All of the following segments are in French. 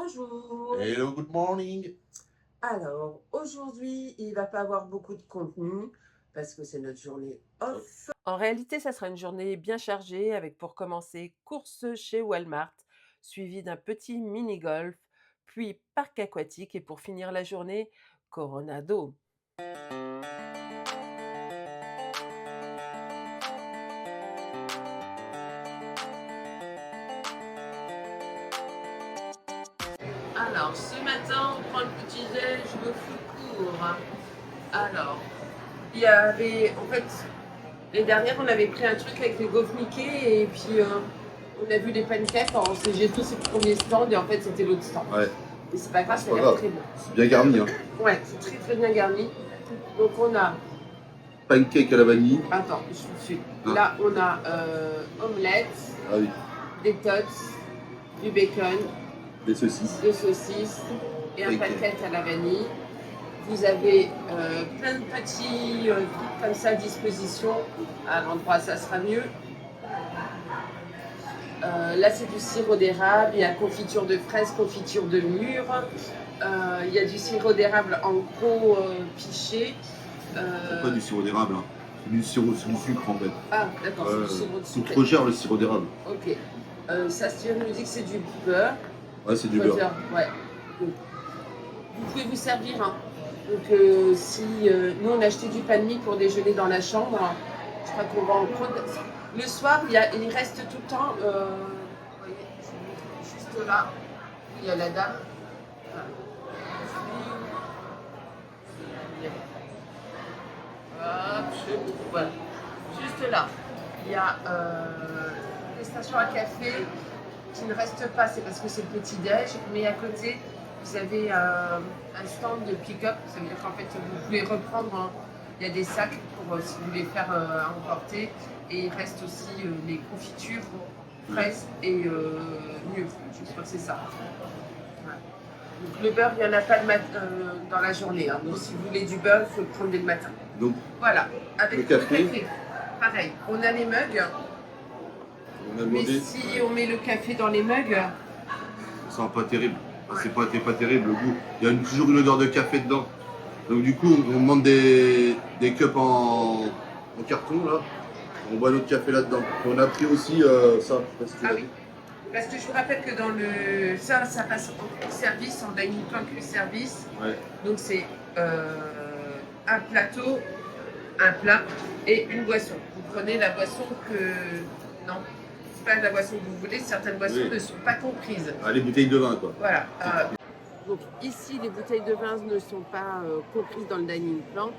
Bonjour. Hello, good morning. Alors, aujourd'hui, il va pas avoir beaucoup de contenu parce que c'est notre journée off. En réalité, ça sera une journée bien chargée avec pour commencer course chez Walmart, suivi d'un petit mini-golf, puis parc aquatique et pour finir la journée, Coronado. Alors, ce matin, on prend le petit déj, je me fous court. Alors, il y avait, en fait, l'année dernière, on avait pris un truc avec les gaufres Mickey et puis on a vu les pancakes, on s'est jeté sur le premier stand et en fait, c'était l'autre stand. Ouais, Et c'est pas grave, c'est ça pas a l'air grave. très bon. C'est bien garni, hein. Ouais, c'est très très bien garni. Donc on a, Pancake à la vanille. attends, je suis. Ah. Là, on a omelette, Ah oui, des tots, du bacon, des saucisses. deux saucisses et un Pancake. pancake à la vanille. Vous avez plein de petits trucs comme ça à disposition. À l'endroit, ça sera mieux. Là, c'est du sirop d'érable. Il y a confiture de fraises, confiture de mûre. Il y a du sirop d'érable en gros piché. C'est pas du sirop d'érable, hein. C'est du sirop, c'est du sucre en fait. Ah, d'accord, c'est du sirop de C'est sucre. trop cher le sirop d'érable. Ok. Ça, Steven nous dit que c'est du beurre. Ouais, c'est du beurre. Ouais. Donc, vous pouvez vous servir. Hein. Donc, si nous on a acheté du pain de mie pour déjeuner dans la chambre, je crois qu'on va en prendre. Le soir, il reste tout le temps. Vous voyez, juste là, il y a la dame. Voilà. Juste là, il y a des stations à café qui ne restent pas, c'est parce que c'est le petit-déj, mais à côté, vous avez un stand de pick-up, ça veut dire qu'en fait, vous pouvez reprendre, hein, il y a des sacs pour si vous voulez faire à emporter, et il reste aussi les confitures, fraises et mûres, je crois que c'est ça. Ouais. Donc le beurre, il n'y en a pas dans la journée, hein. Donc si vous voulez du beurre, il faut le prendre dès le matin. Donc, voilà, avec le café. Pareil, on a les mugs. On a Mais demandé. si on met le café dans les mugs, Ça sent pas terrible. C'est pas terrible le goût. Il y a toujours une odeur de café dedans. Donc du coup, on demande des cups en carton là. On boit notre café là-dedans. Et on a pris aussi ça. Parce que... ah oui. Parce que je vous rappelle que dans le ça passe en quick service, en dining plan quick service. Ouais. Donc c'est un plateau, un plat et une boisson. Vous prenez la boisson que non, pas la boisson que vous voulez. Certaines boissons ne sont pas comprises. Ah, les bouteilles de vin quoi. Voilà. Donc ici, les bouteilles de vin ne sont pas comprises dans le dining plan.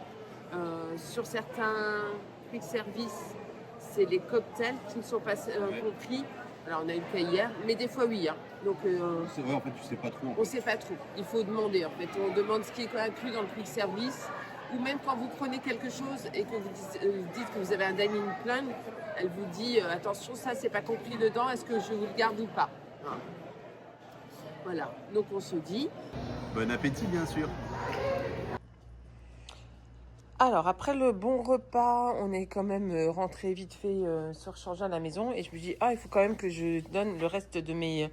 Sur certains quick service, c'est les cocktails qui ne sont pas compris. Alors on a eu le cas hier, mais des fois oui. Hein. Donc c'est vrai, en fait tu sais pas trop. On sait pas trop. Il faut demander en fait. On demande ce qui est inclus dans le quick service. Ou même quand vous prenez quelque chose et que vous dites que vous avez un dining plan, elle vous dit attention, ça c'est pas compris dedans, est-ce que je vous le garde ou pas? Voilà, donc on se dit. Bon appétit bien sûr. Alors après le bon repas, on est quand même rentré vite fait se recharger à la maison et je me dis il faut quand même que je donne le reste de mes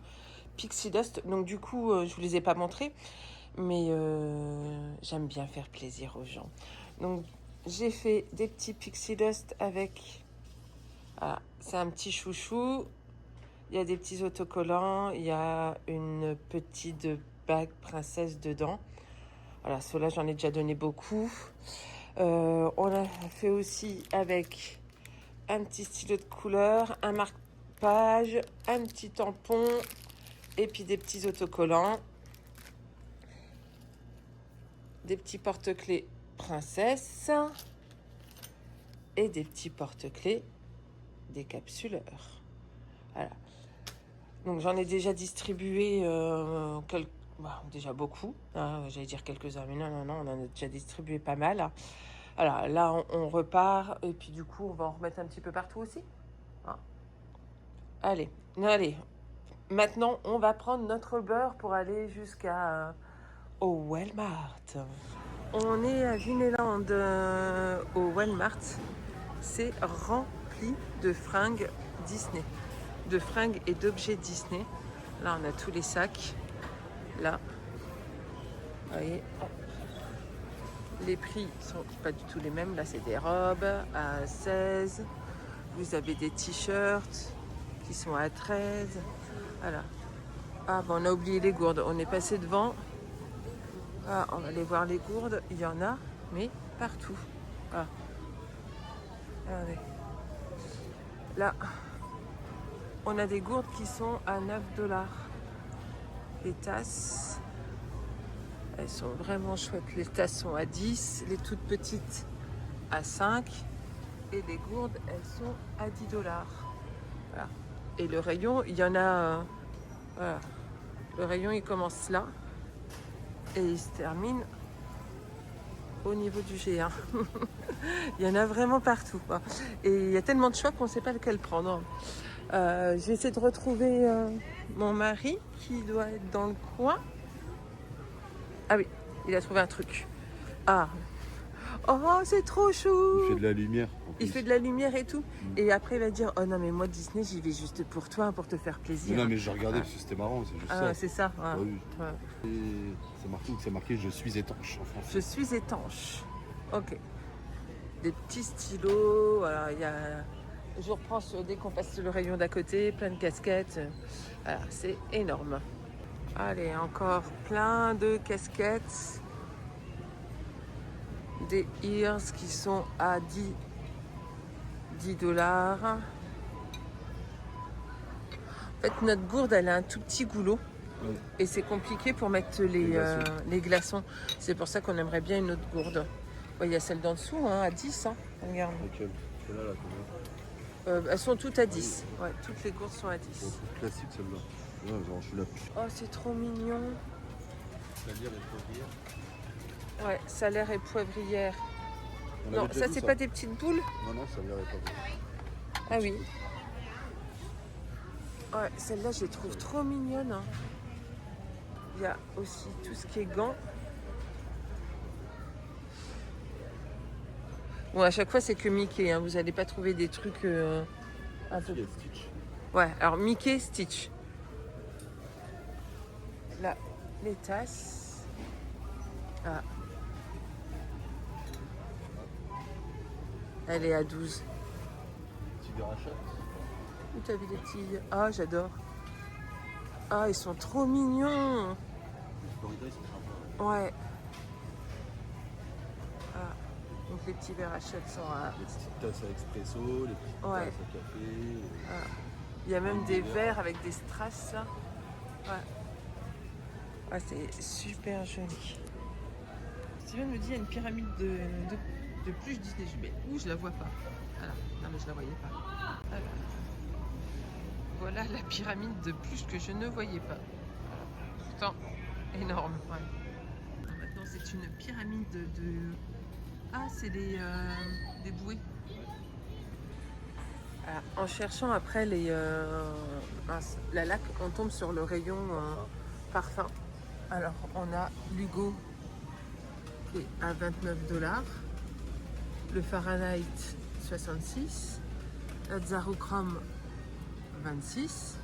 Pixie Dust. Donc du coup je vous les ai pas montrés, mais j'aime bien faire plaisir aux gens. Donc j'ai fait des petits Pixie Dust avec, voilà, c'est un petit chouchou. Il y a des petits autocollants, il y a une petite bague princesse dedans. Voilà, ceux-là j'en ai déjà donné beaucoup. On a fait aussi avec un petit stylo de couleur, un marque-page, un petit tampon et puis des petits autocollants. Des petits porte-clés princesse et des petits porte-clés décapsuleurs. Voilà. Donc j'en ai déjà distribué déjà beaucoup. Hein, j'allais dire quelques-uns, mais non, on en a déjà distribué pas mal. Hein. Alors là, on repart et puis du coup, on va en remettre un petit peu partout aussi. Hein. Allez. Maintenant, on va prendre notre beurre pour aller jusqu'à au Walmart. On est à Vineland au Walmart. C'est rempli de fringues Disney, de fringues et d'objets Disney. Là, on a tous les sacs. Là, vous voyez, les prix sont pas du tout les mêmes. Là, c'est des robes à 16. Vous avez des t-shirts qui sont à 13. Voilà. Ah, bon, on a oublié les gourdes. On est passé devant. Ah, on va aller voir les gourdes. Il y en a, mais partout. Ah. Regardez. Là, on a des gourdes qui sont à 9 $. Les tasses, elles sont vraiment chouettes. Les tasses sont à 10, les toutes petites à 5. Et les gourdes, elles sont à 10 $. Voilà. Et le rayon, il y en a... voilà. Le rayon, il commence là. Et il se termine au niveau du G1. Il y en a vraiment partout, quoi. Et il y a tellement de choix qu'on ne sait pas lequel prendre. J'ai essayé de retrouver mon mari qui doit être dans le coin. Ah oui, il a trouvé un truc. Ah, oh, c'est trop chou! Il fait de la lumière. Il fait de la lumière et tout. Et après, il va dire, oh non, mais moi, Disney, j'y vais juste pour toi, pour te faire plaisir. Non, mais j'ai regardé parce que c'était marrant, c'est juste Ah, ça. c'est ça. Ah oui. Ouais. Et c'est marqué je suis étanche en français. Je suis étanche. Ok. Des petits stylos. Voilà, il y a... Je reprends dès qu'on passe le rayon d'à côté, plein de casquettes. Voilà, c'est énorme. Allez, encore plein de casquettes. Des ears qui sont à 10 $. En fait, notre gourde, elle a un tout petit goulot. Oui. Et c'est compliqué pour mettre les glaçons. C'est pour ça qu'on aimerait bien une autre gourde. Il y a celle d'en dessous, hein, à 10. Hein. Regarde. Laquelle? Celle-là, là, combien? Elles sont toutes à 10. Ouais, toutes les gourdes sont à 10. C'est classique celle-là. Ouais, genre, je suis là. Oh, c'est trop mignon. Salière et poivrière. Ouais, salaire et poivrière. On Non, avait déjà ça, vu c'est pas des petites boules? Non, salière et poivrière. Ah oui. Ouais, celle-là, je les trouve trop mignonne. Hein. Il y a aussi tout ce qui est gants. Bon, à chaque fois, c'est que Mickey. Hein. Vous n'allez pas trouver des trucs un peu... Il y a Stitch. Ouais, alors Mickey, Stitch. Là, les tasses. Ah. Elle est à 12. Petit verre à chat. Où t'as vu les petits... Ah, j'adore. Ah, ils sont trop mignons. Les Florida, ils sont sympas. Ouais. Ah. Donc les petits verres à shot sont à... Les petites tasses à expresso, les petites Ouais. tasses à café. Ah. Il y a même des verres avec des strass. Là. Ouais. Ah, c'est super joli. Steven me dit qu'il y a une pyramide de pluche Disney. Je dis, mais où je la vois pas. Voilà. Non, mais je la voyais pas. Alors. Voilà la pyramide de pluche que je ne voyais pas. Pourtant, énorme. Ouais. Maintenant, c'est une pyramide de... Ah, c'est des bouées. Alors, en cherchant après la laque, on tombe sur le rayon parfum. Alors, on a l'Hugo qui est à 29 $, le Fahrenheit 66, la Zaruchrome 26.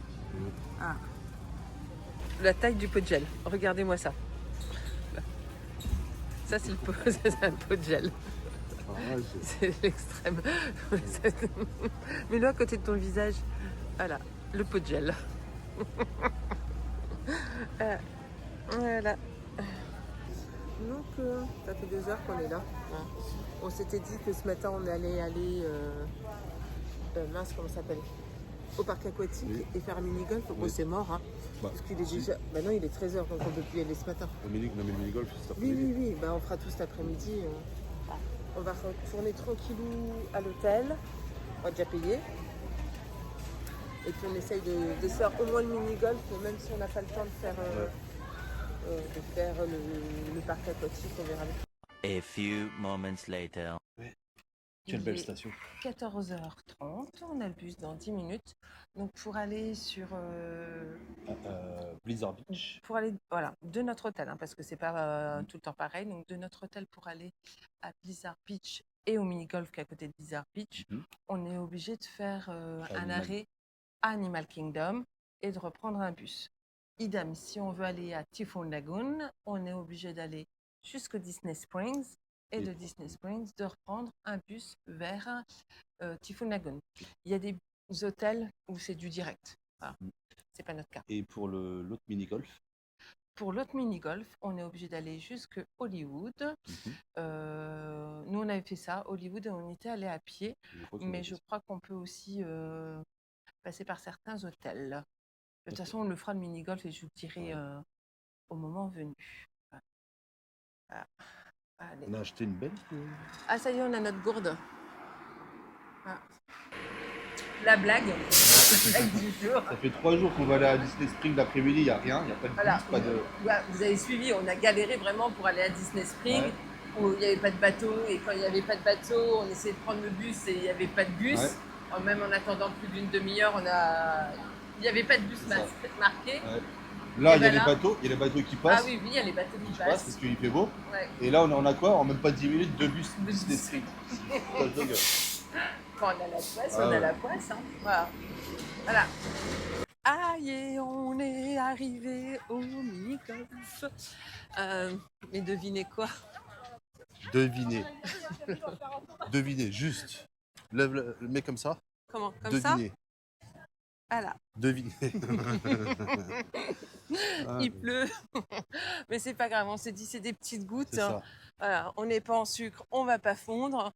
Ah. La taille du pot de gel. Regardez-moi ça. Ça, c'est c'est un pot de gel. Ah, ouais, C'est l'extrême. Mets-le à côté de ton visage. Voilà, le pot de gel. Voilà. Donc, ça fait 2 heures qu'on est là. Hein. On s'était dit que ce matin, on allait aller... mince, comment ça s'appelle? Au parc aquatique et faire un mini-golf. Bon, c'est mort. Hein, parce qu'il est déjà... Bah non, il est 13 h, donc on ne peut plus y aller ce matin. Non, mais le mini-golf, c'est cet après-midi. Oui. Bah, on fera tout cet après-midi. On va retourner tranquillou à l'hôtel. On va déjà payer. Et puis on essaye de faire au moins le mini-golf, même si on n'a pas le temps de faire, le parc aquatique, on verra bien. A few moments later. Quelle belle station. 14h30, on a le bus dans 10 minutes. Donc pour aller sur... Blizzard Beach. Pour aller, voilà, de notre hôtel, hein, parce que c'est pas tout le temps pareil. Donc de notre hôtel pour aller à Blizzard Beach et au mini-golf qui est à côté de Blizzard Beach, on est obligé de faire un arrêt à Animal Kingdom et de reprendre un bus. idem, si on veut aller à Typhoon Lagoon, on est obligé d'aller jusqu'au Disney Springs et de Disney Springs de reprendre un bus vers Typhoon Lagoon. Il y a des hôtels où c'est du direct. Voilà. C'est pas notre cas. Et pour l'autre mini-golf? Pour l'autre mini-golf, on est obligé d'aller jusqu'à Hollywood. Nous, on avait fait ça, Hollywood, et on était allé à pied. Mais je crois qu'on peut aussi passer par certains hôtels. De toute façon, on le fera le mini-golf et je vous le dirai au moment venu. Voilà. Allez. On a acheté une belle? Ah, ça y est, on a notre gourde. Ah. La blague. La blague du jour. Ça fait 3 jours qu'on va aller à Disney Springs l'après-midi, il n'y a rien, il n'y a pas de Voilà. bus, pas de... Ouais, vous avez suivi, on a galéré vraiment pour aller à Disney Springs, où il n'y avait pas de bateau, et quand il n'y avait pas de bateau, on essayait de prendre le bus et il n'y avait pas de bus. Même en attendant plus d'une demi-heure, il n'y avait pas de bus marqué. Là, il y a les bateaux, il y a les bateaux qui passent. Ah oui, il y a les bateaux qui passent. Parce qu'il fait beau. Et là, on a quoi? En même pas 10 minutes, 2 bus Disney Springs. Quand on a la poisse, on a la poisse. Hein. Voilà. Aïe, on est arrivé au mini-golf. Mais devinez quoi? Devinez. Devinez, juste. Lève le mec comme ça. Comment? Comme devinez. Ça? Voilà. Devinez. Il pleut. Mais c'est pas grave, on s'est dit c'est des petites gouttes. C'est ça. Voilà, on n'est pas en sucre, on va pas fondre.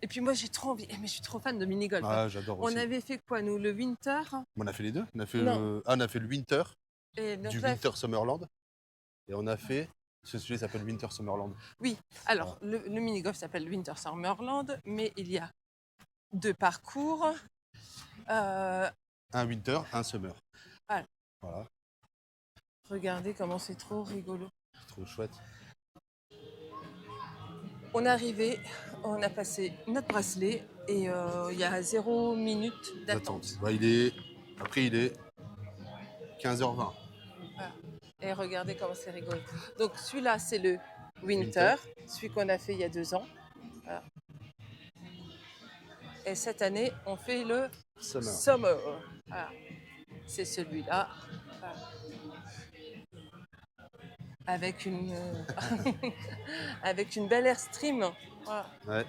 Et puis moi j'ai trop envie, mais je suis trop fan de mini-golf. Ah, j'adore aussi. On avait fait quoi nous? Le winter? On a fait les deux. On a fait on a fait le winter, et du Winter Summerland. Et on a fait, ce sujet s'appelle Winter Summerland. Oui, alors le mini-golf s'appelle Winter Summerland, mais il y a 2 parcours. Un winter, un summer. Voilà. Regardez comment c'est trop rigolo. C'est trop chouette. On est arrivé, on a passé notre bracelet et il y a 0 minute d'attente. Bah, après, il est 15h20. Voilà. Et regardez comment c'est rigolo. Donc celui-là, c'est le winter, celui qu'on a fait il y a 2 ans. Voilà. Et cette année, on fait le summer. Voilà. C'est celui-là. Voilà. Avec une avec une belle Airstream. Voilà. Ouais.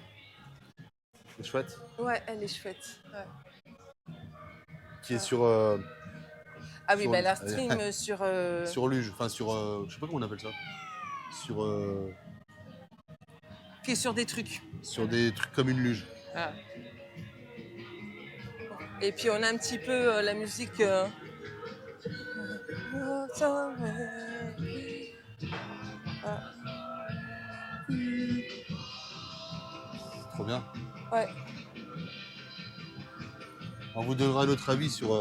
C'est chouette. Ouais, elle est chouette. Ouais. Qui est sur... Ah oui, bah l'Airstream sur... Sur luge, enfin sur... je sais pas comment on appelle ça. Sur... Qui est sur des trucs. Sur des trucs comme une luge. Voilà. Et puis on a un petit peu la musique... Trop bien. Ouais. On vous donnera notre avis sur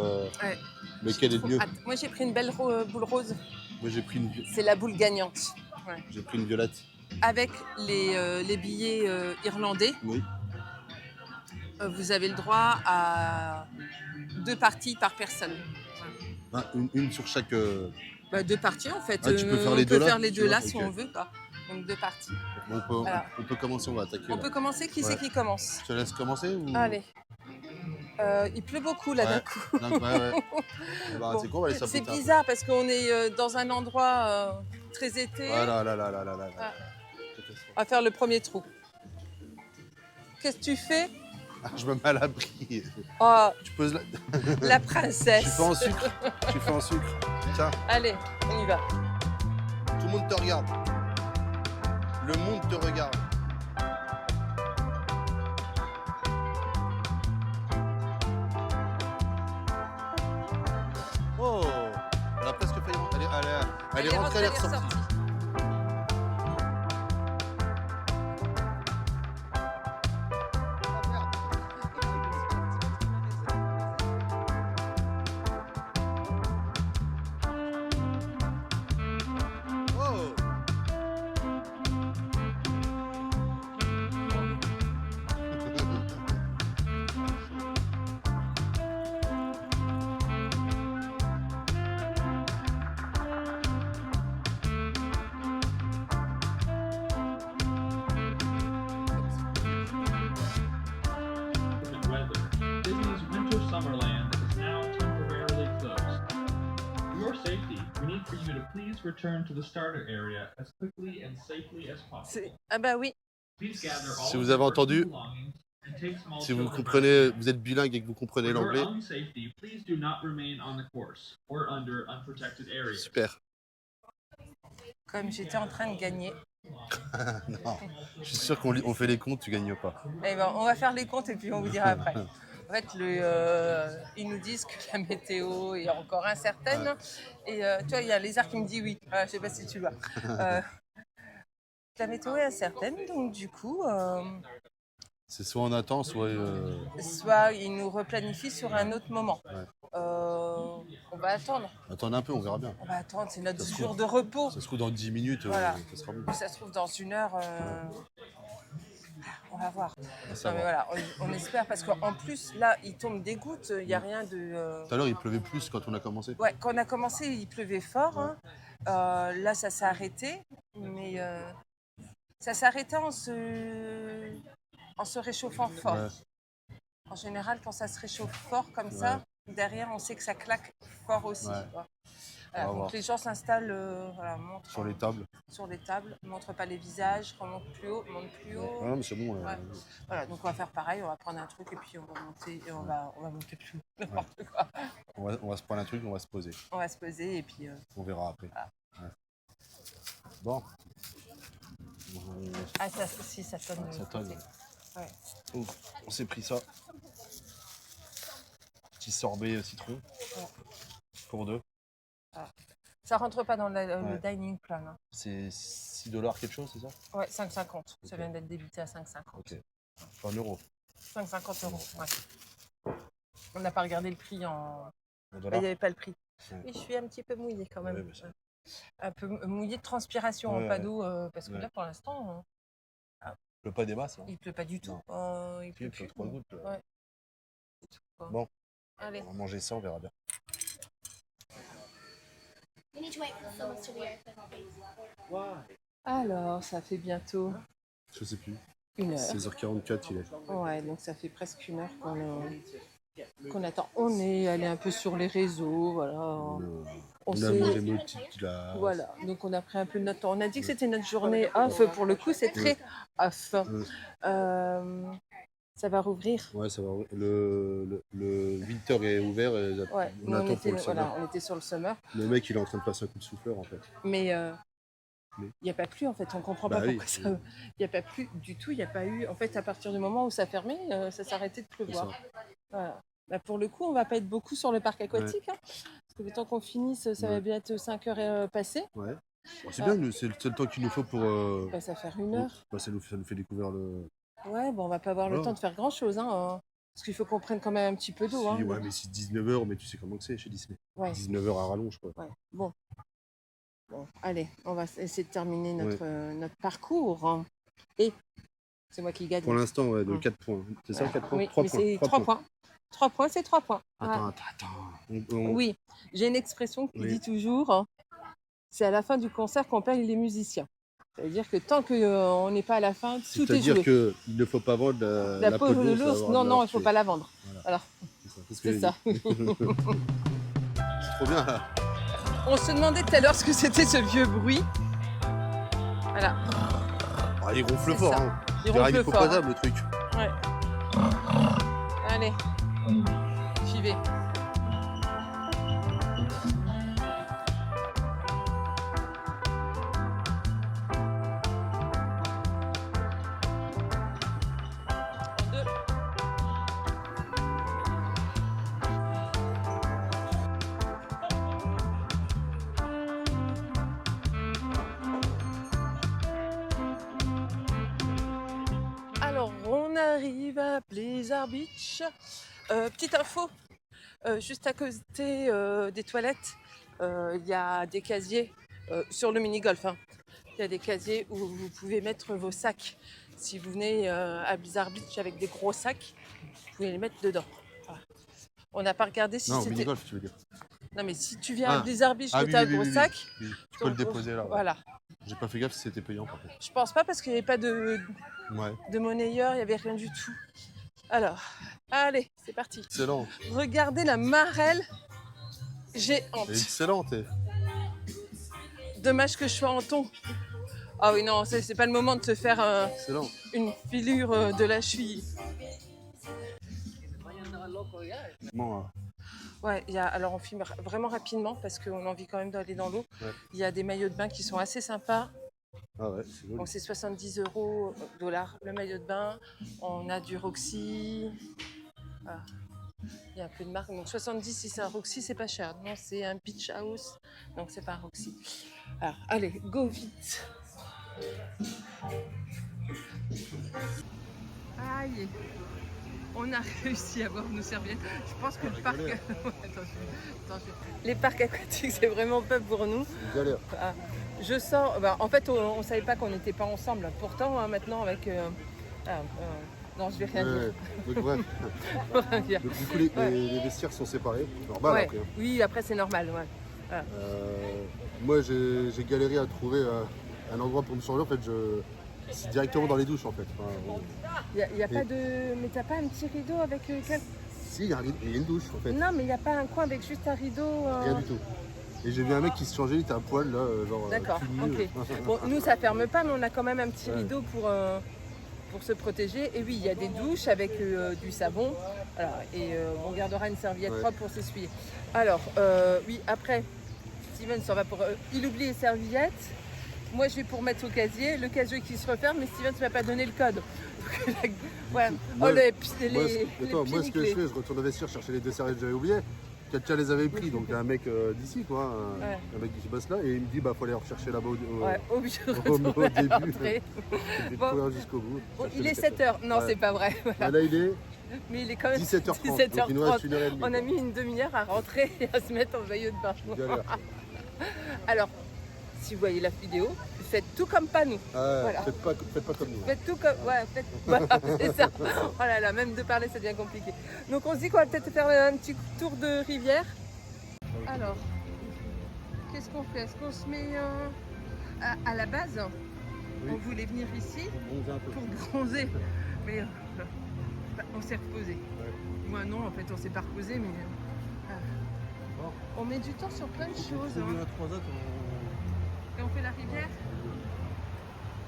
lequel est le mieux. Moi j'ai pris une belle boule rose. Moi j'ai pris une... C'est la boule gagnante. Ouais. J'ai pris une violette. Avec les billets irlandais, Oui. Vous avez le droit à 2 parties par personne. Ah, une sur chaque... 2 parties en fait. Ah, tu peux faire les on deux peut là, faire les deux là vois, si ok. on veut. Quoi. Donc 2 parties. On peut commencer, on va attaquer. On peut commencer. Qui c'est qui commence? Tu te laisses commencer ou... Allez. Il pleut beaucoup là d'un coup. Ouais. Bah, Bon, c'est quoi, on va aller c'est s'apprêter un peu. bizarre parce qu'on est dans un endroit très été. Ah là. Ah. On va faire le premier trou. Qu'est-ce que tu fais? Je me mets à l'abri. Oh, Tu poses la... la Je princesse. suis fait en sucre. Je suis fait en sucre. Tiens, Allez, on y va. tout le monde te regarde. Le monde te regarde. Oh, elle a presque failli. Elle est rentrée, elle est ressortie. Oh. Weather. Disney's Winter Summerland is now temporarily closed. For your safety, please return to the starter area as quickly and safely as possible. Ah bah oui. Please gather all Si of vous your avez entendu, personal belongings and take small si vous children comprenez, with you. vous êtes bilingue et que vous comprenez For your l'anglais, own safety, please do not remain on the course or under unprotected areas. super. Comme j'étais en train de gagner. Non, je suis sûr qu'on fait les comptes, tu gagnes pas. Eh ben, on va faire les comptes et puis on vous dira après. En fait, ils nous disent que la météo est encore incertaine. Et tu vois, il y a Lézard qui me dit oui. Je sais pas si tu vois. La météo est incertaine, donc du coup, C'est soit on attend, soit... soit ils nous replanifient sur un autre moment. Ouais. On va attendre. Attendez un peu, on verra bien. On va attendre, c'est notre Ça se jour trouve- de repos. Ça se trouve dans 10 minutes, Voilà. ça sera bon. Ça se trouve dans 1 heure. On va voir. Ça Non, mais va. voilà, on espère parce qu'en plus, là, il tombe des gouttes, il n'y a rien de. Tout à l'heure, il pleuvait plus quand on a commencé. Ouais, quand on a commencé, il pleuvait fort. Hein. Là, ça s'est arrêté. Mais ça s'est arrêté en se réchauffant fort. Ouais. En général, quand ça se réchauffe fort comme ça, derrière, on sait que ça claque fort aussi. Ouais. Quoi. On va Donc voir. les gens s'installent montrent, Sur les tables. sur les tables, ne montrent pas les visages, remontent plus haut, montent plus haut. Ah non, mais c'est bon. Ouais. Voilà, donc on va faire pareil, on va prendre un truc et puis on va monter et on va monter plus haut, n'importe quoi. On va se prendre un truc, on va se poser. On va se poser et puis On verra après. Voilà. Ouais. Bon. ah ça si ça tonne. de Ça l'autre tonne. côté. Ouais. Oh, on s'est pris ça. Petit sorbet citron. Pour 2. Ça rentre pas dans le Ouais. dining plan. Hein. C'est $6 quelque chose, c'est ça? Ouais, 5,50. Ça Ok. vient d'être débité à 5,50. Ok. Enfin, €. 5,50 €. Ouais. On n'a pas regardé le prix en. En Il n'y dollars. avait pas le prix. Ouais. Oui, je suis un petit peu mouillée quand même. Ouais, mais ça- Un peu mouillée de transpiration, Ouais, pas ouais. d'eau, parce que Ouais. là pour l'instant, Il pleut pas des masses, hein. il pleut pas du tout. Il Si, pleut il pleut plus. 3 gouttes. Là. Ouais. Quoi. Bon. Allez. On va manger ça, on verra bien. You need to wait for someone to reopen. Alors, ça fait bientôt Je sais plus. 1 heure. 16h44, il est. Ouais, donc ça fait presque 1 heure qu'on attend. On est allé un peu sur les réseaux, voilà. On a s'est- mangé nos petites glaces. Voilà, donc on a pris un peu notre temps. On a dit que c'était notre journée off, pour le coup, c'est très off. Ça va rouvrir. Ouais, ça va. Le Winter est ouvert et Ouais, on nous, attend pour le summer. on était sur le summer, Le mec, il est en train de passer un coup de souffleur, en fait. mais Mais- il n'y a pas plu en fait, on comprend Bah pas oui. pourquoi ça. Il n'y a pas plu du tout, il n'y a pas eu. En fait, à partir du moment où ça fermait, ça s'arrêtait de pleuvoir. Voilà. Bah, pour le coup, on va pas être beaucoup sur le parc aquatique, hein, parce que le temps qu'on finisse, ça va Ouais. bientôt 5 heures passer. Ouais. Bon, c'est bien, c'est le temps qu'il nous faut pour. Bah, ça va faire 1 heure. Bah, ça nous fait découvrir le. Ouais, bon, on va pas avoir le Voilà. temps de faire grand chose, hein, parce qu'il faut qu'on prenne quand même un petit peu d'eau. Si, Hein. ouais, mais c'est 19h, mais tu sais comment que c'est chez Disney. Ouais. 19h à rallonge, quoi. Ouais. Bon, allez, on va essayer de terminer notre parcours. Hein. Et c'est moi qui gagne. Pour l'instant, ouais, de Mm. 4 points. C'est ça, 4 points? Oui, 3 mais points. c'est 3 points. 3 points, c'est 3 points. Attends, attends. Oui, j'ai une expression qui Oui. dit toujours, hein, c'est à la fin du concert qu'on paye les musiciens. Ça veut dire que tant qu'on n'est pas à la fin, tout est C'est-à-dire joué. qu'il ne faut pas vendre La peau de l'ours, l'ours, avoir non, de non, la il ne faut fée. pas la vendre. Voilà. Voilà, C'est c'est ça. C'est trop bien, là. On se demandait tout à l'heure ce que c'était ce vieux bruit. Voilà, Ah, il ronfle C'est fort, ça. hein. il C'est ronfle fort. hypoposable, le truc. Ouais. Allez, j'y vais. En deux. Alors, on arrive à Blizzard Beach. Petite info, juste à côté des toilettes, il y a des casiers sur le mini-golf. Hein. Il y a des casiers où vous pouvez mettre vos sacs. Si vous venez à Blizzard Beach avec des gros sacs, vous pouvez les mettre dedans. Voilà. On n'a pas regardé si Non, au c'était... mini-golf, tu veux dire. Non, mais si tu viens à Ah. Blizzard Beach, Ah que oui, tu as oui, un gros oui, oui. sac, Oui, tu peux le déposer là. Ouais. Voilà. J'ai pas fait gaffe si c'était payant, par contre. Je pense pas parce qu'il n'y avait pas de Ouais. monnayeur, il n'y avait rien du tout. Alors, allez, c'est parti. Excellent. Regardez la marelle géante. Elle est excellente. dommage que je sois en thon. Ah oui, non, c'est pas le moment de te faire Excellent. une filure de la cheville. Bon, Ouais, alors on filme vraiment rapidement parce qu'on a envie quand même d'aller dans l'eau. Ouais. Il y a des maillots de bain qui sont assez sympas. ah ouais, c'est joli. Donc c'est 70 dollars le maillot de bain. On a du Roxy. Ah, il y a un peu de marque. Donc 70 si c'est un Roxy, c'est pas cher. Non, c'est un Beach House. Donc c'est pas un Roxy. Alors, allez, go vite. Aïe. On a réussi à avoir nos serviettes. Je pense que le parc. Ouais, attention. Les parcs aquatiques, c'est vraiment pas pour nous. C'est une galère. Ah, je sens. En fait, on savait pas qu'on n'était pas ensemble. Pourtant, hein, maintenant, avec. Non, je vais rien dire. Donc bref, Faut rien dire. donc, du coup les vestiaires sont séparés. Normal Ouais. après. Hein. Oui, après, c'est normal. Ouais. Moi j'ai galéré à trouver un endroit pour me changer. En fait, c'est directement dans les douches en fait. Enfin, Il y a pas de. Mais t'as pas un petit rideau avec. si, il y a une douche en fait. Non, mais il n'y a pas un coin avec juste un rideau. Rien du tout. Et j'ai vu un mec qui se changeait, il était à poil là, genre. D'accord, cul nu. ok. Bon, nous, ça ferme pas, mais on a quand même un petit Ouais. rideau pour se protéger. Et oui, il y a des douches avec du savon. Voilà. Et on gardera une serviette Ouais. propre pour s'essuyer. Alors, oui, après, Steven s'en va pour. Il oublie les serviettes. Moi, je vais pour mettre au casier. Le casier qui se referme, mais Steven ne m'a pas donné le code. Ouais. Moi, oh, les moi, pieds moi, ce que je nickelés. fais, je retourne au vestiaire chercher les deux serviettes que j'avais oubliées. Quelqu'un les avait pris, donc il y a un mec d'ici, quoi, Ouais. un mec qui bosse là, et il me dit bah faut aller rechercher là-bas Ouais, obligé de au retourner début. après. J'ai Bon. courir jusqu'au bout. Bon, chercher il les est serviettes. 7h. Non, Ouais. c'est pas vrai. Voilà. Ah, là il est Mais il est quand même 17h30, donc 17h30. il nous reste 1h30. On a mis une demi-heure à rentrer et à se mettre en maillot de bain. Galère. Alors, si vous voyez la vidéo, faites tout comme pas nous. Ah, Voilà. faites pas comme nous. Faites tout comme. Ouais, faites. Voilà, c'est ça. Oh là là, même de parler, ça devient compliqué. Donc, on se dit qu'on va peut-être faire un petit tour de rivière. Alors, qu'est-ce qu'on fait? Est-ce qu'on se met à la base? Oui. On voulait venir ici Bronzer un peu. pour bronzer, mais on s'est reposé. Moi non, en fait, on s'est pas reposé, mais on met du temps sur plein de choses. Hein. Et on fait la rivière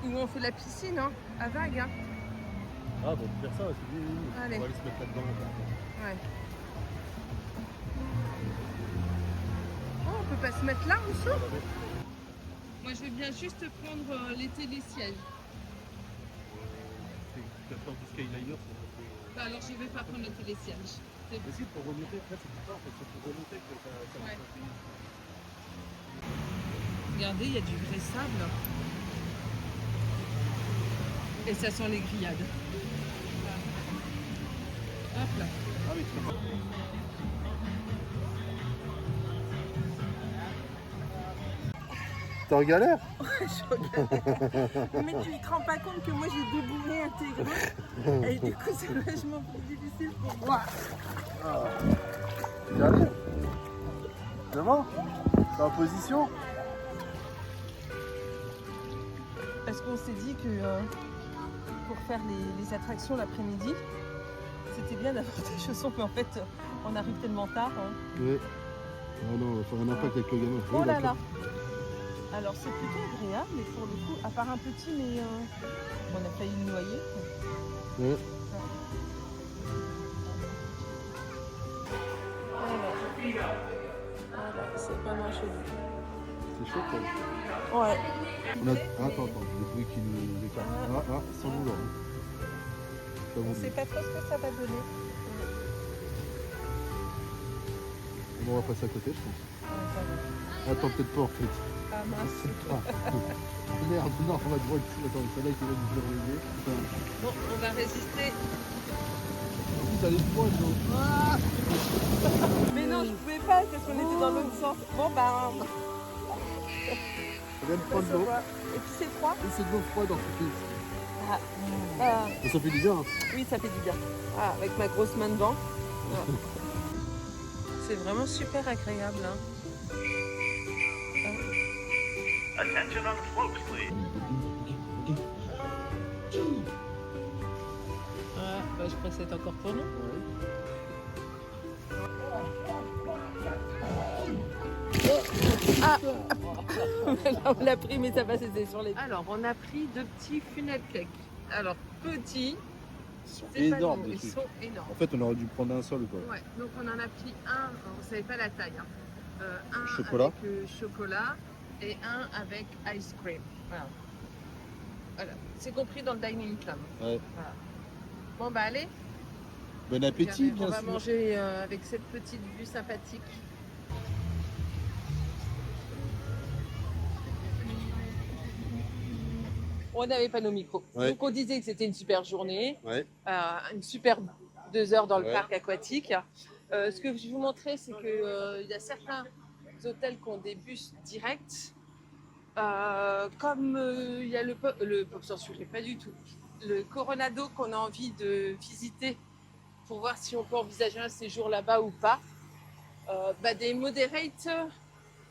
ou on fait la piscine, hein, à vagues. Hein. Ah bon, faire ça, c'est bien. Allez. On va aller se mettre là-dedans. Ouais. Oh, on peut pas se mettre là en dessous? Moi, je veux bien juste prendre les télésièges. Tu as peur du Skyliner, Bah, alors, je vais pas prendre le télésiège. mais si, pour remonter, après c'est plus tard, en fait, c'est pour remonter que ça Ouais. va se faire. Regardez, il y a du vrai sable. Et ça sent les grillades. Hop là. Ah oui, tu peux pas. T'es en galère? Mais tu ne te rends pas compte que moi j'ai deux bourrées intégrées. Et du coup, c'est vachement plus difficile pour moi. Tu y arrives? Devant? T'es en position? Parce qu'on s'est dit que pour faire les attractions l'après-midi, c'était bien d'avoir des chaussons, mais en fait, on arrive tellement tard. Hein. Oui. Oh non, il faut un impact avec le gamin. Oh là là. Alors c'est plutôt agréable, mais pour le coup, à part un petit, mais on a failli le noyer. Oui. Voilà, c'est vraiment chelou. C'est chaud quoi. Ouais. On a... Attends, le bruit qui nous écarte. Ah, sans vouloir. Hein. Pas On voulu. sait pas trop ce que ça va donner. Bon, on va passer à côté, je pense. Ouais, ça va. Attends, peut-être pas en fait. Ah mince. C'est pas. Merde, non, on va droit ici. Attends, celle-là qui va nous faire lever. Bon, on va résister. T'as les poils, donc. Mais non, je pouvais pas parce qu'on était dans l'autre sens. Bon, bah. On vient de Ça prendre se l'eau. voit. Et puis c'est froid. Et c'est de l'eau froide en fait. Ah. Et ça fait du bien. Hein. Oui, ça fait du bien. Ah, avec ma grosse main devant. Ah. C'est vraiment super agréable. Hein. Attention on slopes, please. Ah, bah, je crois que c'est encore pour nous. Ah, là, on l'a pris, mais ça va, c'était sur les. Alors, on a pris 2 petits funnel cakes. Alors, petits. Ils sont c'est pas énormes, long, les ils trucs. sont énormes. En fait, on aurait dû prendre un seul, quoi. Ouais, donc on en a pris un, on savait pas la taille, hein. Un Chocolat. avec chocolat et un avec ice cream. Voilà. Voilà. C'est compris dans le dining plan. Ouais. Voilà. Bon bah allez, Bon appétit, on bien va sûr. manger avec cette petite vue sympathique. On n'avait pas nos micros. Ouais. Donc on disait que c'était une super journée, Ouais. une super 2 heures dans le Ouais. parc aquatique. Ce que je vous montrais, c'est qu'il y a certains hôtels qui ont des bus directs. Comme il y a le Pop Censuré, pas du tout. Le Coronado qu'on a envie de visiter pour voir si on peut envisager un séjour là-bas ou pas. Des moderates,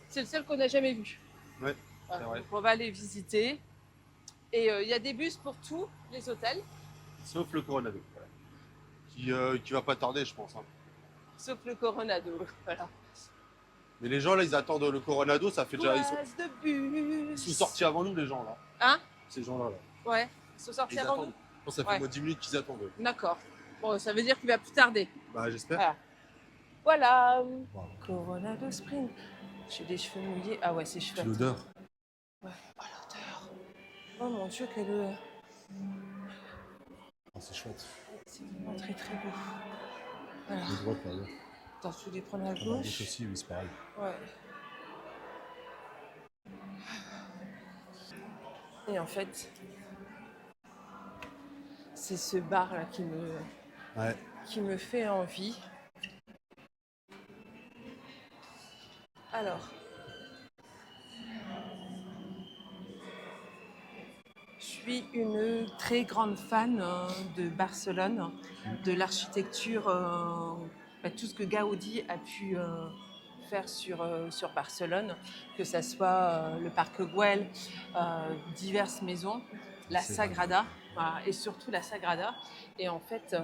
c'est le seul qu'on n'a jamais vu. Ouais, Voilà, c'est vrai. donc on va aller visiter. Et il y a des bus pour tous les hôtels, Sauf le Coronado. Qui va pas tarder, je pense. Hein. sauf le Coronado. Voilà. Mais les gens, là, ils attendent le Coronado. Ça fait déjà. Ils Place de bus. sont sortis avant nous, les gens, là. Hein? Ces gens-là. Là. Ouais, ils sont sortis Ils avant attendent. nous. Je pense que ça fait Ouais. moins 10 minutes qu'ils attendent. D'accord. Bon, ça veut dire qu'il va plus tarder. Bah, j'espère. Voilà. Voilà. Voilà. Coronado Spring. J'ai des cheveux mouillés. Ah ouais, c'est chouette. L'odeur. Ouais. Oh l'odeur. Oh mon Dieu, quelle odeur. Oh, c'est chouette. C'est vraiment très très beau. Voilà. De droite, là. Attends, je vais les prendre à À gauche gauche. aussi, oui, c'est pareil. Ouais. Et en fait, c'est ce bar là Ouais. qui me fait envie. Alors, je suis une très grande fan de Barcelone, de l'architecture, tout ce que Gaudi a pu faire sur Barcelone, que ce soit le parc Güell, diverses maisons, la C'est Sagrada, voilà, et surtout la Sagrada. Et en fait,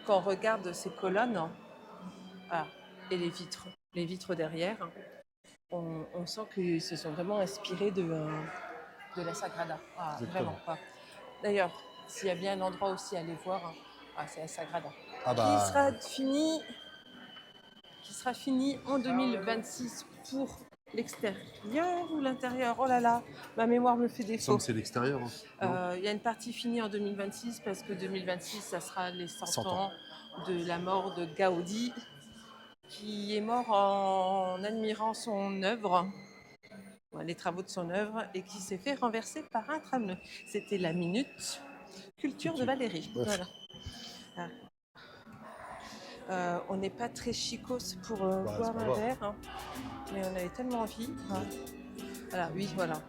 quand on regarde ces colonnes, voilà, et les vitres derrière, on sent qu'ils se sont vraiment inspirés de la Sagrada. Ah, Exactement. vraiment. Ah. D'ailleurs, s'il y a bien un endroit aussi à aller voir, c'est la Sagrada. Ah Qui sera fini en 2026 pour l'extérieur ou l'intérieur. Oh là là, ma mémoire me fait Il me défaut. semble que c'est l'extérieur. Hein. Il y a une partie finie en 2026 parce que 2026, ça sera les 100 100 ans de la mort de Gaudi, qui est mort en admirant son œuvre, les travaux de son œuvre, et qui s'est fait renverser par un tramway. C'était la minute culture de Valérie. Ouais. Voilà. On n'est pas très chicos pour boire c'est pas un grave. verre, hein, mais on avait tellement envie. Hein. Voilà, oui, voilà.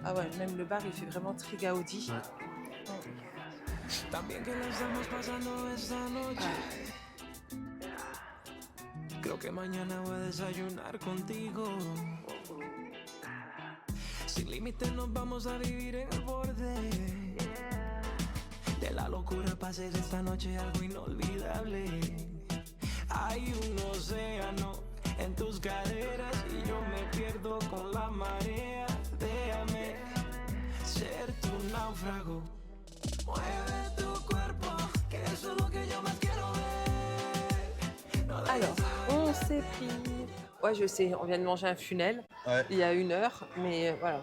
Ah ouais, même le bar, il fait vraiment très Gaudi. Ouais. También que la estamos pasando esta noche. Creo que mañana voy a desayunar contigo. Sin límites nos vamos a vivir en el borde. De la locura para hacer esta noche algo inolvidable. Hay un océano en tus caderas y yo me pierdo con la marea. Déjame ser tu náufrago. Mueve tu cuerpo, que eso es lo que yo más quiero ver. No Alors, on s'est pris... Ouais, je sais, on vient de manger un funnel Ouais, il y a 1 heure, mais voilà.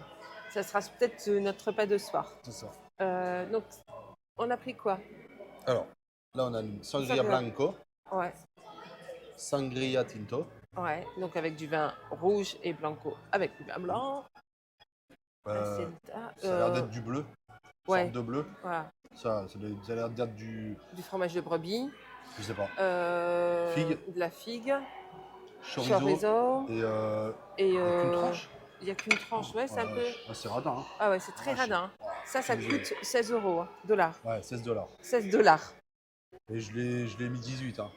Ça sera peut-être notre repas de soir. c'est ça. Donc, on a pris quoi? Alors, là, on a une sangria Sangria. blanco, Ouais, sangria tinto. ouais. Donc, avec du vin rouge et blanco. Avec du vin blanc. Euh, Acenta, ça a l'air d'être du bleu. ouais. Sorte de bleu. Voilà. Ça a l'air d'être du. Du fromage de brebis. Je sais pas. Figue. De la figue. Chorizo. Et. Et une tranche. il n'y a qu'une tranche, ouais, c'est un peu... Ah, c'est radin. Hein. Ah ouais, c'est très Ah, radin. Ça désolé. coûte 16 €, hein, dollars. Ouais, 16$. 16 dollars Et je l'ai mis 18 hein,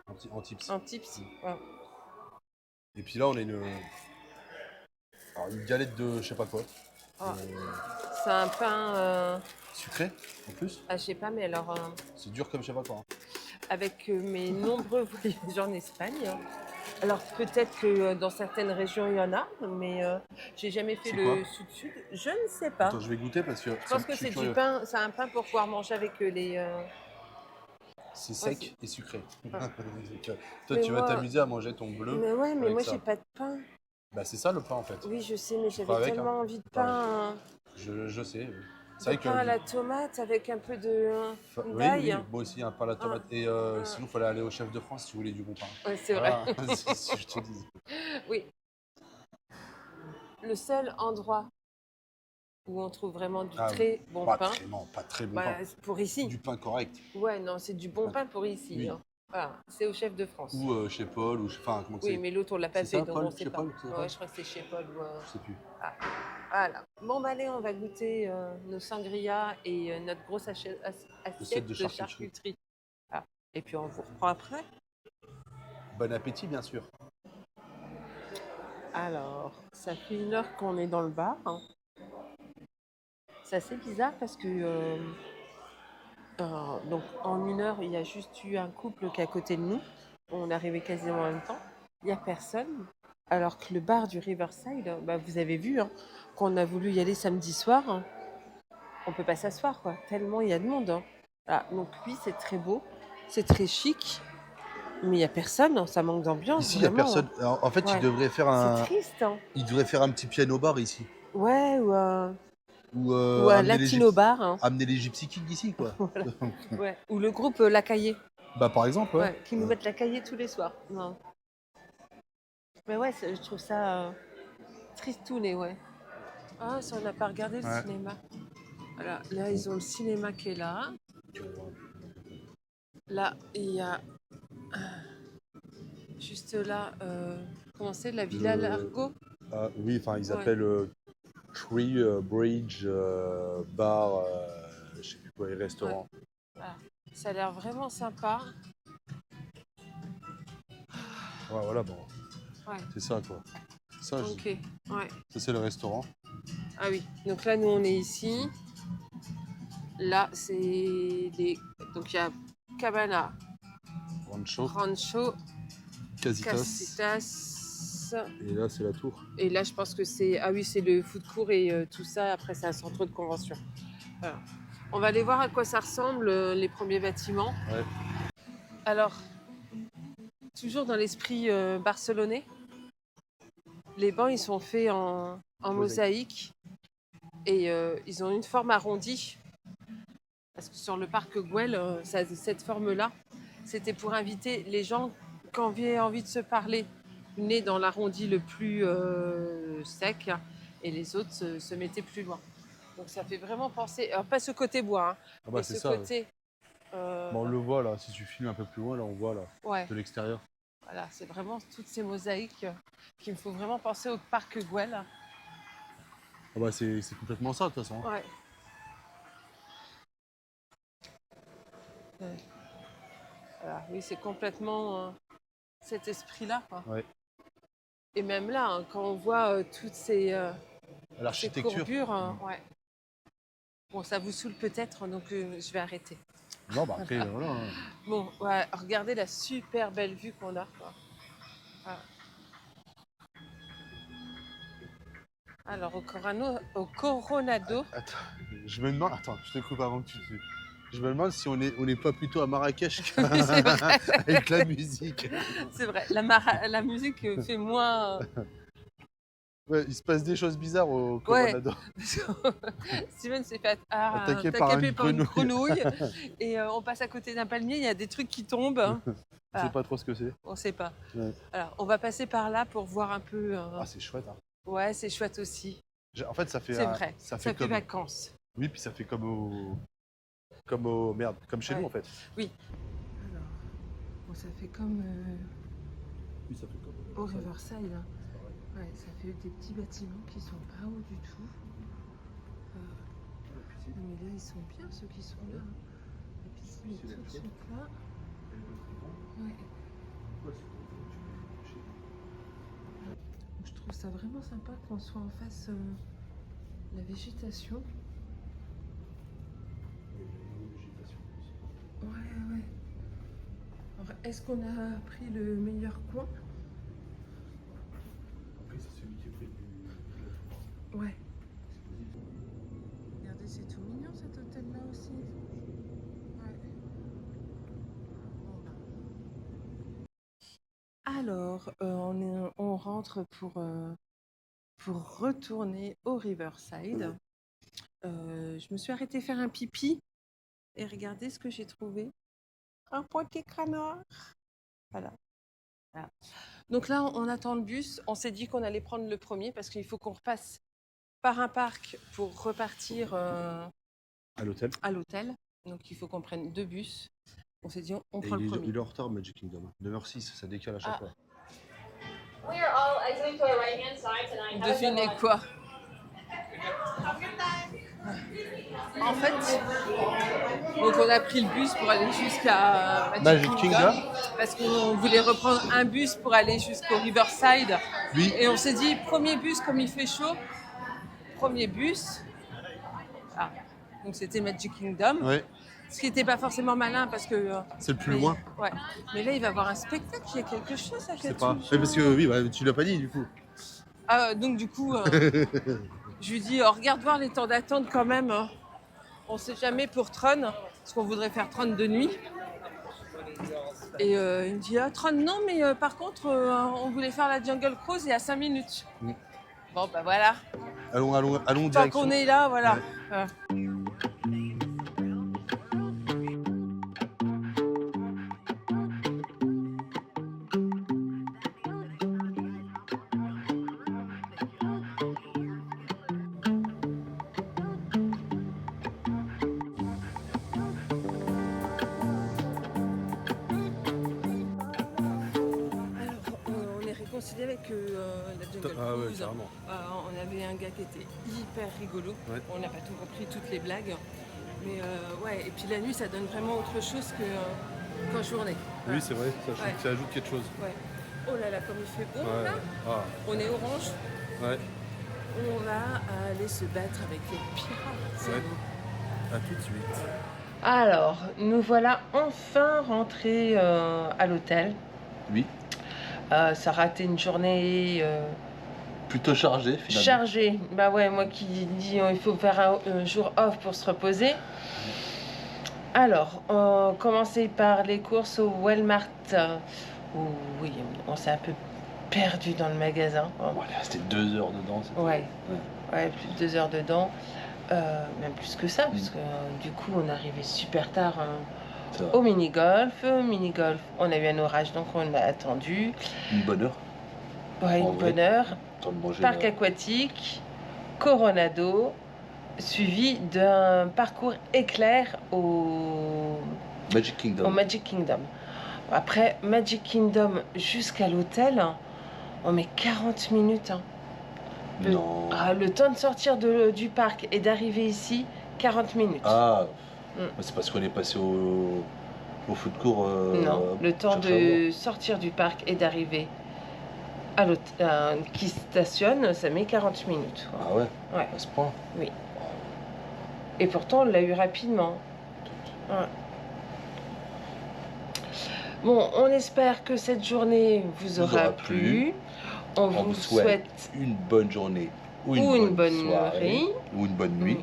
en tips. en tips. Ouais. Et puis là, on a une galette de je sais pas quoi. Ah. Euh, C'est un pain, sucré en plus. je sais pas, mais alors, C'est dur comme je sais pas quoi. Hein. avec mes nombreux voyages en Espagne, Alors peut-être que dans certaines régions il y en a, mais j'ai jamais fait C'est le quoi sud-sud. Je ne sais pas. Attends, je vais goûter parce que Je pense que je suis c'est du curieux. pain, c'est un pain pour pouvoir manger avec les. C'est Ouais, sec et sucré. Ah. Donc, toi, Mais tu vas moi- t'amuser à manger ton bleu. Mais ouais, mais avec moi ça. j'ai pas de pain. Bah, c'est ça le pain en fait. Oui, je sais, mais Tu feras j'avais avec, tellement hein. envie de Pareil. pain. Je sais. Oui. De C'est vrai pain à que. la tomate avec un peu de Oui, d'ail. oui, moi aussi, un pain à la tomate. Et sinon, il fallait aller au chef de France si tu voulais du bon pain. Ouais, c'est vrai. Voilà, c'est ce que je te dis. Oui. Le seul endroit où on trouve vraiment du Ah, très bon Pas pain, très, non, pas très bon bah, pain. pour ici. Du pain correct. Ouais, non, c'est du bon pain pour ici. Oui. Hein. Voilà, c'est au chef de France. Ou chez Paul, ou enfin, comment Oui, c'est. mais l'autre, on l'a pas C'est fait, ça, donc Paul, on sait chez pas. Paul, c'est Ouais, Paul je crois que c'est chez Paul. Je sais plus. Voilà. Bon, bah, allez, on va goûter nos sangria et notre grosse assiette de de charcuterie. charcuterie. Ah. Et puis, on vous reprend après. Bon appétit, bien sûr. Alors, ça fait 1 heure qu'on est dans le bar. Hein. C'est assez bizarre parce que donc en 1 heure, il y a juste eu un couple qui est à côté de nous. On est arrivé quasiment en même temps. Il n'y a personne. Alors que le bar du Riverside, bah, vous avez vu, hein, qu'on a voulu y aller samedi soir, hein, on peut pas s'asseoir, quoi. Tellement il y a de monde. Hein. Ah, donc oui, c'est très beau, c'est très chic, mais il n'y a personne. Hein, ça manque d'ambiance. Ici, il n'y a vraiment, personne. hein. Alors, en fait, Ouais. il devrait faire C'est un. triste. Hein. Il devrait faire un petit piano bar ici. Ouais, ou un Ou amener les latino bar. Hein. amener les Gypsy Kings ici, quoi. Ouais. Ou le groupe La Cahier. Bah, par exemple, ouais. Ouais, qui nous mettent La Cahier tous les soirs. Non. Mais ouais, je trouve ça tristouné, ouais. Ah, ça, on n'a pas regardé le Ouais. cinéma. Voilà, là, ils ont le cinéma qui est là. Là, il y a juste là, comment c'est, la Villa Le- Largo. Oui, enfin, ils Ouais. appellent Tree Bridge Bar, je sais plus quoi, et restaurant. Ça a l'air vraiment sympa. Ouais, voilà, bon. Ouais. C'est ça, quoi. Ça, Ok, ouais. ça, c'est le restaurant. Ah oui, donc là, nous, on est ici. Là, c'est des... Donc, il y a Cabana, Rancho, Rancho, Casitas. Casitas. Et là, c'est la tour. Et là, je pense que c'est... Ah oui, c'est le food court et tout ça. Après, c'est un centre de convention. Voilà. On va aller voir à quoi ça ressemble, les premiers bâtiments. Ouais. Alors, toujours dans l'esprit barcelonais, les bancs, ils sont faits en mosaïque. Et ils ont une forme arrondie. Parce que sur le parc Güell, ça a cette forme-là. C'était pour inviter les gens qui avaient envie de se parler, nés dans l'arrondi le plus sec, et les autres se mettaient plus loin. Donc ça fait vraiment penser, alors pas ce côté bois, hein, Ah bah, mais c'est ce ça. côté. Bon, on le voit là, si tu filmes un peu plus loin, là, on voit là, Ouais, de l'extérieur. voilà, c'est vraiment toutes ces mosaïques qui me font vraiment penser au parc Güell. Ah bah, c'est complètement ça, de toute façon. Ouais. Ouais. Voilà, oui, c'est complètement cet esprit-là, quoi. Ouais. Et même là, hein, quand on voit toutes ces L'architecture. courbures, ouais. Bon, ça vous saoule peut-être, donc je vais arrêter. Non, bah après, voilà. Hein. Bon, ouais, regardez la super belle vue qu'on a, quoi. Voilà. Alors, au Coronado, Attends, je me demande. Attends, je te coupe avant que tu. Je me demande si on n'est pas plutôt à Marrakech c'est vrai, avec la musique. c'est vrai. La musique fait moins. Ouais, il se passe des choses bizarres au Ouais. Coronado. Steven s'est fait Attaqué par une grenouille et on passe à côté d'un palmier, il y a des trucs qui tombent. On Ah. sait pas trop ce que c'est. On sait pas. Ouais. Alors, on va passer par là pour voir un peu. Ah, c'est chouette. Hein. Ouais, c'est chouette aussi. En fait, ça fait. C'est vrai. Ça Ça fait fait comme. vacances. Oui, puis ça fait comme au. Merde, comme chez Ouais. nous en fait. Oui. Alors, bon, ça fait comme Oui, ça fait comme. au Riverside. Hein. Ouais, ça fait des petits bâtiments qui sont pas hauts du tout. Non, mais là, ils sont bien ceux qui sont là. Les piscines et tout sont là. Ouais. Je trouve ça vraiment sympa qu'on soit en face la végétation. Ouais, ouais. Alors, est-ce qu'on a pris le meilleur coin? Ouais. Regardez, c'est tout mignon cet hôtel-là aussi. Ouais. Bon, ben. Alors, on rentre pour retourner au Riverside. Je me suis arrêtée faire un pipi et regardez ce que j'ai trouvé. Un pointé canard. Voilà. Voilà. Donc là, on attend le bus. On s'est dit qu'on allait prendre le premier parce qu'il faut qu'on repasse par un parc pour repartir À l'hôtel. à l'hôtel. Donc il faut qu'on prenne 2 bus. On s'est dit on Et prend le il premier. est en retard, Magic Kingdom. 9h06, ça décale à chaque Ah. fois. We are all exiting to our right-hand side tonight. Have a good Devinez one. quoi? En fait, donc on a pris le bus pour aller jusqu'à Magic Kingdom. parce qu'on voulait reprendre un bus pour aller jusqu'au Riverside. Oui. Et on s'est dit, premier bus, comme il fait chaud, premier bus. Ah, donc c'était Magic Kingdom. Ouais, Ce qui n'était pas forcément malin parce que. c'est le plus mais- loin. Ouais. Mais là, il va y avoir un spectacle, il y a quelque chose à Je sais pas. Catouche. Ouais, parce que oui, bah, tu l'as pas dit du coup. Ah, donc du coup, je lui dis, regarde voir les temps d'attente quand même. On sait jamais pour Tron, parce qu'on voudrait faire Tron de nuit. Et il me dit, Tron non, mais par contre, on voulait faire la Jungle Cruise et à 5 minutes. Mm. Bon, bah voilà. Allons Tant direction. qu'on est là, voilà. Ouais. Alors, on est réconcilié avec la Jungle Ah ouais, Cruise. carrément. On avait un gars qui était hyper rigolo. Ouais. On n'a pas tout compris, toutes les blagues. Mais ouais, et puis la nuit, ça donne vraiment autre chose qu'en journée. Oui, c'est vrai, Ouais. ça ajoute quelque chose. Ouais. Oh là là, comme il fait beau Ouais. là. Ah, On est orange. ouais. On va aller se battre avec les pirates. Ouais. À tout de suite. Alors, nous voilà enfin rentrés à l'hôtel. Oui. Ça a été une journée Plutôt chargé finalement. chargée. Bah ouais, moi qui dis il faut faire un jour off pour se reposer. Alors, on commençait par les courses au Walmart. Où, oui, on s'est un peu perdu dans le magasin. Bon, allez, c'était 2 heures dedans. c'était- Ouais, ouais, plus de 2 heures dedans. Même plus que ça, parce que du coup, on est arrivé super tard Ça va. au mini-golf. Mini-golf, on a eu un orage, donc on a attendu. Une bonne heure. Ouais, En une vrai. bonne heure. Temps de manger. Parc aquatique, Coronado, suivi d'un parcours éclair au Magic Kingdom. Magic Kingdom. Après, Magic Kingdom jusqu'à l'hôtel, on met 40 minutes. Hein. Non. Le temps de sortir du parc et d'arriver ici, 40 minutes. Ah, Mm. c'est parce qu'on est passé au food court. Non, le temps chercher à de sortir du parc et d'arriver à l'hôtel qui stationne, ça met 40 minutes. boire. Ah ouais, Ouais. à ce point. Et pourtant, on l'a eu rapidement. Ouais. Bon, on espère que cette journée vous aura plu. On vous souhaite une bonne journée ou une bonne soirée nuit. ou une bonne nuit.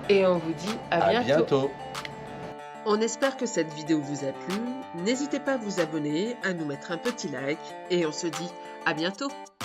Et on vous dit à À bientôt. On espère que cette vidéo vous a plu. N'hésitez pas à vous abonner, à nous mettre un petit like. Et on se dit à bientôt.